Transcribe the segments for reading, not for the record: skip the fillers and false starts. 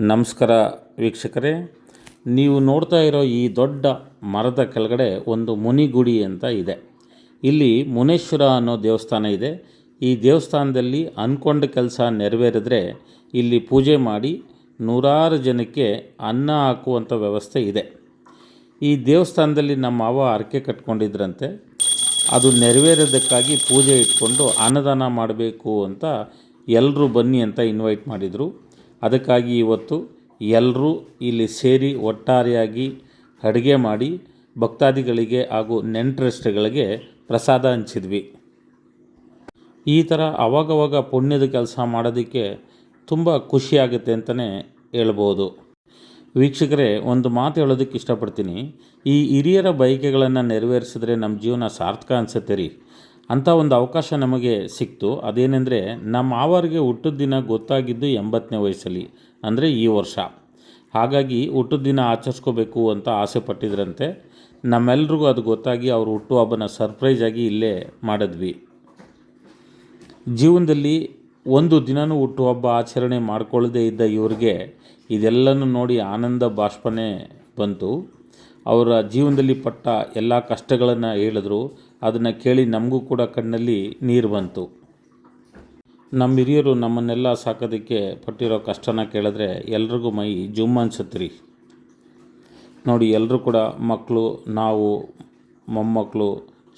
ನಮಸ್ಕಾರ ವೀಕ್ಷಕರೇ, ನೀವು ನೋಡ್ತಾ ಇರೋ ಈ ದೊಡ್ಡ ಮರದ ಕೆಳಗಡೆ ಒಂದು ಮುನಿಗುಡಿ ಅಂತ ಇದೆ. ಇಲ್ಲಿ ಮುನೇಶ್ವರ ಅನ್ನೋ ದೇವಸ್ಥಾನ ಇದೆ. ಈ ದೇವಸ್ಥಾನದಲ್ಲಿ ಅಂದ್ಕೊಂಡ ಕೆಲಸ ನೆರವೇರಿದ್ರೆ ಇಲ್ಲಿ ಪೂಜೆ ಮಾಡಿ ನೂರಾರು ಜನಕ್ಕೆ ಅನ್ನ ಹಾಕುವಂಥ ವ್ಯವಸ್ಥೆ ಇದೆ. ಈ ದೇವಸ್ಥಾನದಲ್ಲಿ ನಮ್ಮ ಮಾವ ಹರಕೆ ಕಟ್ಕೊಂಡಿದ್ರಂತೆ. ಅದು ನೆರವೇರೋದಕ್ಕಾಗಿ ಪೂಜೆ ಇಟ್ಕೊಂಡು ಅನ್ನದಾನ ಮಾಡಬೇಕು ಅಂತ ಎಲ್ಲರೂ ಬನ್ನಿ ಅಂತ ಇನ್ವೈಟ್ ಮಾಡಿದರು. ಅದಕ್ಕಾಗಿ ಇವತ್ತು ಎಲ್ಲರೂ ಇಲ್ಲಿ ಸೇರಿ ಒಟ್ಟಾರೆಯಾಗಿ ಅಡುಗೆ ಮಾಡಿ ಭಕ್ತಾದಿಗಳಿಗೆ ಹಾಗೂ ನೆಂಟರಿಷ್ಟಗಳಿಗೆ ಪ್ರಸಾದ ಹಂಚಿದ್ವಿ. ಈ ಥರ ಅವಾಗವಾಗ ಪುಣ್ಯದ ಕೆಲಸ ಮಾಡೋದಕ್ಕೆ ತುಂಬ ಖುಷಿಯಾಗುತ್ತೆ ಅಂತಲೇ ಹೇಳ್ಬೋದು. ವೀಕ್ಷಕರೇ, ಒಂದು ಮಾತು ಹೇಳೋದಕ್ಕೆ ಇಷ್ಟಪಡ್ತೀನಿ. ಈ ಹಿರಿಯರ ಬಯಕೆಗಳನ್ನು ನೆರವೇರಿಸಿದ್ರೆ ನಮ್ಮ ಜೀವನ ಸಾರ್ಥಕ ಅನಿಸುತ್ತೆ ರೀ. ಅಂಥ ಒಂದು ಅವಕಾಶ ನಮಗೆ ಸಿಕ್ತು. ಅದೇನೆಂದರೆ, ನಮ್ಮ ಮಾವರಿಗೆ ಹುಟ್ಟಿದ ದಿನ ಗೊತ್ತಾಗಿದ್ದು 80ನೇ ವಯಸ್ಸಲ್ಲಿ, ಅಂದರೆ ಈ ವರ್ಷ. ಹಾಗಾಗಿ ಹುಟ್ಟಿದ ದಿನ ಆಚರಿಸ್ಕೋಬೇಕು ಅಂತ ಆಸೆ ಪಟ್ಟಿದ್ರಂತೆ. ನಮ್ಮೆಲ್ರಿಗೂ ಅದು ಗೊತ್ತಾಗಿ ಅವರು ಹುಟ್ಟುಹಬ್ಬನ ಸರ್ಪ್ರೈಸಾಗಿ ಇಲ್ಲೇ ಮಾಡಿದ್ವಿ. ಜೀವನದಲ್ಲಿ ಒಂದು ದಿನವೂ ಹುಟ್ಟುಹಬ್ಬ ಆಚರಣೆ ಮಾಡಿಕೊಳ್ಳದೇ ಇದ್ದ ಇವ್ರಿಗೆ ಇದೆಲ್ಲನೂ ನೋಡಿ ಆನಂದ ಬಾಷ್ಪನೇ ಬಂತು. ಅವರ ಜೀವನದಲ್ಲಿ ಪಟ್ಟ ಎಲ್ಲ ಕಷ್ಟಗಳನ್ನು ಹೇಳಿದ್ರು. ಅದನ್ನು ಕೇಳಿ ನಮಗೂ ಕೂಡ ಕಣ್ಣಲ್ಲಿ ನೀರು ಬಂತು. ನಮ್ಮ ಹಿರಿಯರು ನಮ್ಮನ್ನೆಲ್ಲ ಸಾಕೋದಕ್ಕೆ ಪಟ್ಟಿರೋ ಕಷ್ಟನ ಕೇಳಿದ್ರೆ ಎಲ್ರಿಗೂ ಮೈ ಜುಮ್ ಅನ್ಸುತ್ತೆ. ನೋಡಿ, ಎಲ್ಲರೂ ಕೂಡ ಮಕ್ಕಳು, ನಾವು ಮೊಮ್ಮಕ್ಕಳು,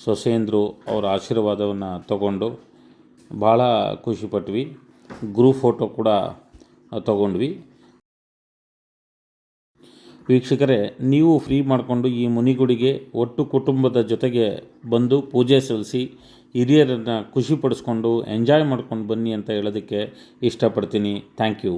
ಸೊಸೆಯಂದರು ಅವರ ಆಶೀರ್ವಾದವನ್ನು ತಗೊಂಡು ಭಾಳ ಖುಷಿಪಟ್ವಿ. ಗ್ರೂಪ್ ಫೋಟೋ ಕೂಡ ತಗೊಂಡ್ವಿ. ವೀಕ್ಷಕರೇ, ನೀವು ಫ್ರೀ ಮಾಡಿಕೊಂಡು ಈ ಮುನಿಗುಡಿಗೆ ಒಟ್ಟು ಕುಟುಂಬದ ಜೊತೆಗೆ ಬಂದು ಪೂಜೆ ಸಲ್ಲಿಸಿ ಹಿರಿಯರನ್ನು ಖುಷಿಪಡಿಸ್ಕೊಂಡು ಎಂಜಾಯ್ ಮಾಡ್ಕೊಂಡು ಬನ್ನಿ ಅಂತ ಹೇಳೋದಕ್ಕೆ ಇಷ್ಟಪಡ್ತೀನಿ. Thank you.